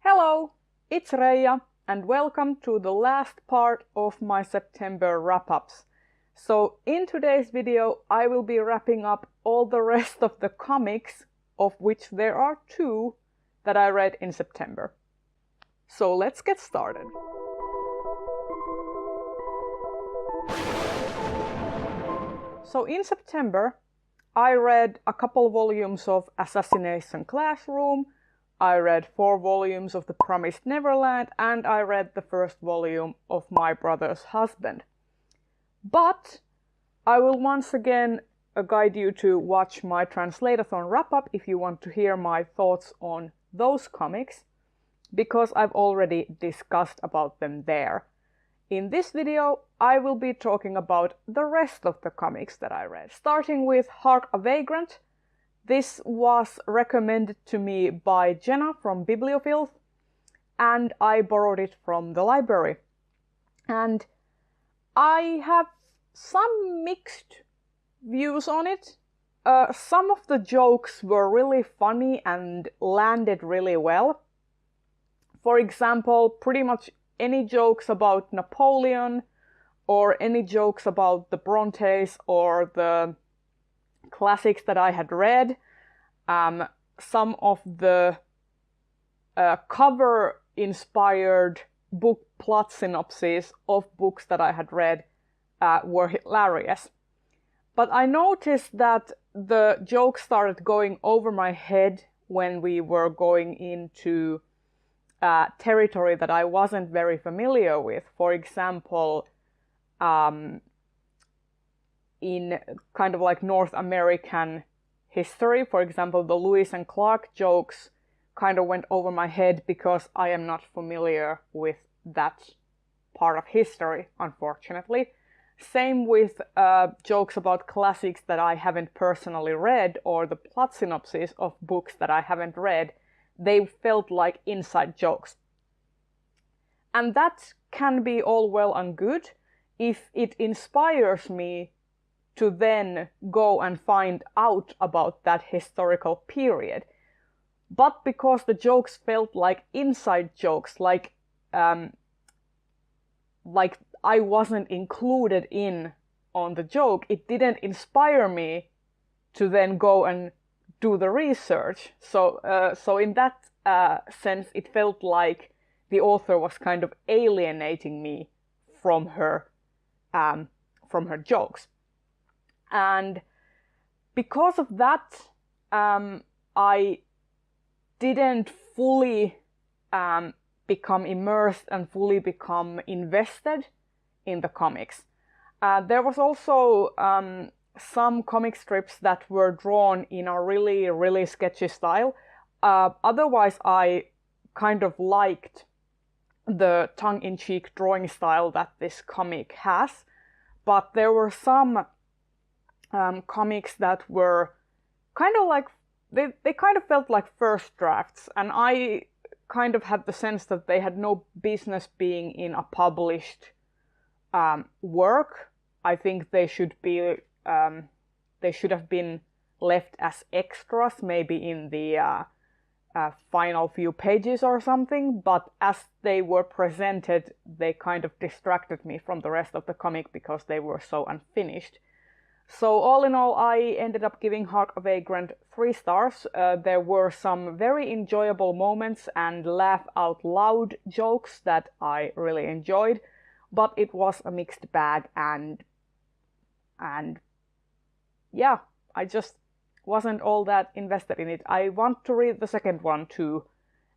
Hello, it's Reija and welcome to the last part of my September wrap-ups. So in today's video I will be wrapping up all the rest of the comics, of which there are 2 that I read in September. So let's get started. So in September I read a couple volumes of Assassination Classroom, I read 4 volumes of The Promised Neverland, and I read the first volume of My Brother's Husband. But I will once again guide you to watch my Translate-a-thon wrap-up if you want to hear my thoughts on those comics, because I've already discussed about them there. In this video, I will be talking about the rest of the comics that I read. Starting with Hark, a Vagrant. This was recommended to me by Jena from Bibliofilth, and I borrowed it from the library. And I have some mixed views on it. Some of the jokes were really funny and landed really well. For example, pretty much any jokes about Napoleon, or any jokes about the Brontes or the classics that I had read. Some of the cover-inspired book plot synopses of books that I had read were hilarious. But I noticed that the jokes started going over my head when we were going into territory that I wasn't very familiar with. For example, in kind of like North American history, for example, the Lewis and Clark jokes kind of went over my head because I am not familiar with that part of history, unfortunately. Same with jokes about classics that I haven't personally read, or the plot synopses of books that I haven't read. They felt like inside jokes. And that can be all well and good if it inspires me to then go and find out about that historical period. But because the jokes felt like inside jokes, like I wasn't included in on the joke, it didn't inspire me to then go and do the research. So in that sense, it felt like the author was kind of alienating me from her jokes. And because of that, I didn't fully become immersed and fully become invested in the comics. There was also some comic strips that were drawn in a really, really sketchy style. Otherwise, I kind of liked the tongue-in-cheek drawing style that this comic has. But there were some comics that were kind of like, they kind of felt like first drafts, and I kind of had the sense that they had no business being in a published work. I think they should have been left as extras, maybe in the final few pages or something, but as they were presented, they kind of distracted me from the rest of the comic because they were so unfinished. So all in all, I ended up giving Hark, a Vagrant 3 stars. There were some very enjoyable moments and laugh out loud jokes that I really enjoyed, but it was a mixed bag, and yeah, I just wasn't all that invested in it. I want to read the second one too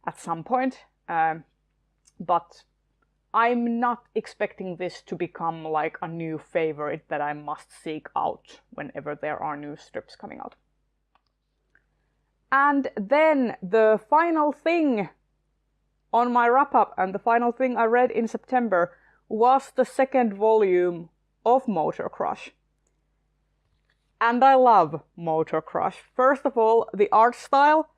at some point, but I'm not expecting this to become like a new favorite that I must seek out whenever there are new strips coming out. And then the final thing on my wrap-up, and the final thing I read in September, was the second volume of Motor Crush. And I love Motor Crush. First of all, the art style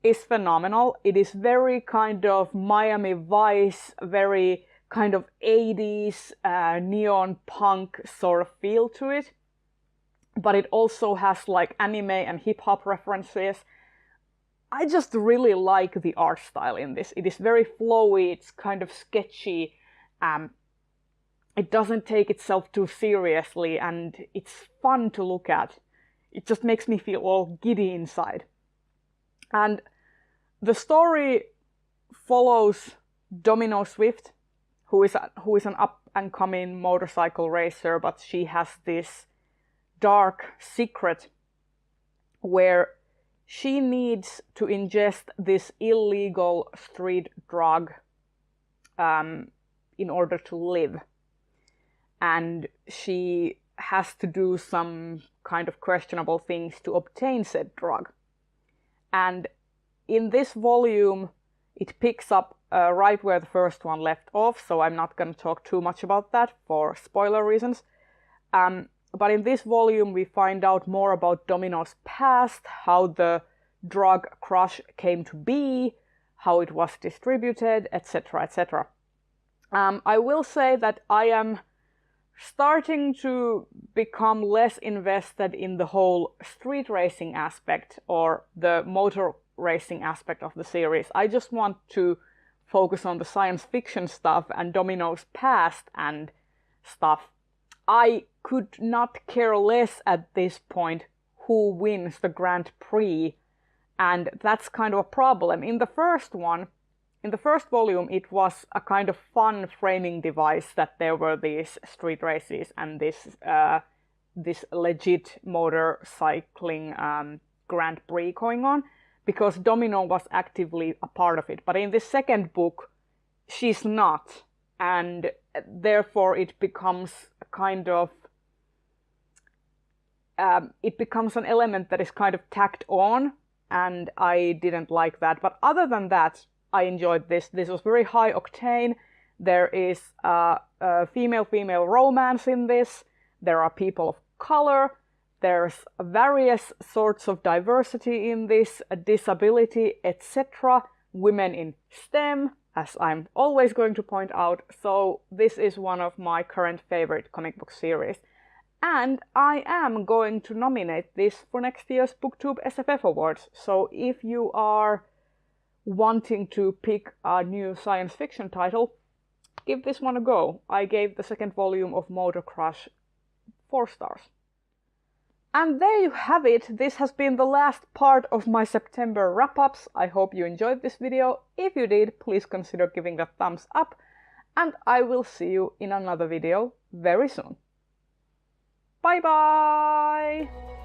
is phenomenal. It is very kind of Miami Vice, very kind of 80s neon punk sort of feel to it. But it also has like anime and hip-hop references. I just really like the art style in this. It is very flowy, it's kind of sketchy, it doesn't take itself too seriously, and it's fun to look at. It just makes me feel all giddy inside. And the story follows Domino Swift, who is an up-and-coming motorcycle racer, but she has this dark secret where she needs to ingest this illegal street drug in order to live. And she has to do some kind of questionable things to obtain said drug. And in this volume, it picks up right where the first one left off, so I'm not going to talk too much about that for spoiler reasons. But in this volume, we find out more about Domino's past, how the drug crush came to be, how it was distributed, etc., etc. I will say that I am starting to become less invested in the whole street racing aspect or the motor racing aspect of the series. I just want to focus on the science fiction stuff and Domino's past and stuff. I could not care less at this point who wins the Grand Prix, and that's kind of a problem. In the first volume, it was a kind of fun framing device that there were these street races and this legit motorcycling Grand Prix going on, because Domino was actively a part of it. But in the second book, she's not, and therefore it becomes a kind of it becomes an element that is kind of tacked on, and I didn't like that. But other than that, I enjoyed this. This was very high octane. There is a female-female romance in this. There are people of color. There's various sorts of diversity in this, disability, etc. Women in STEM, as I'm always going to point out. So this is one of my current favorite comic book series. And I am going to nominate this for next year's BookTube SFF Awards. So if you are wanting to pick a new science fiction title, give this one a go. I gave the second volume of Motor Crush 4 stars. And there you have it. This has been the last part of my September wrap-ups. I hope you enjoyed this video. If you did, please consider giving a thumbs up, and I will see you in another video very soon. Bye bye!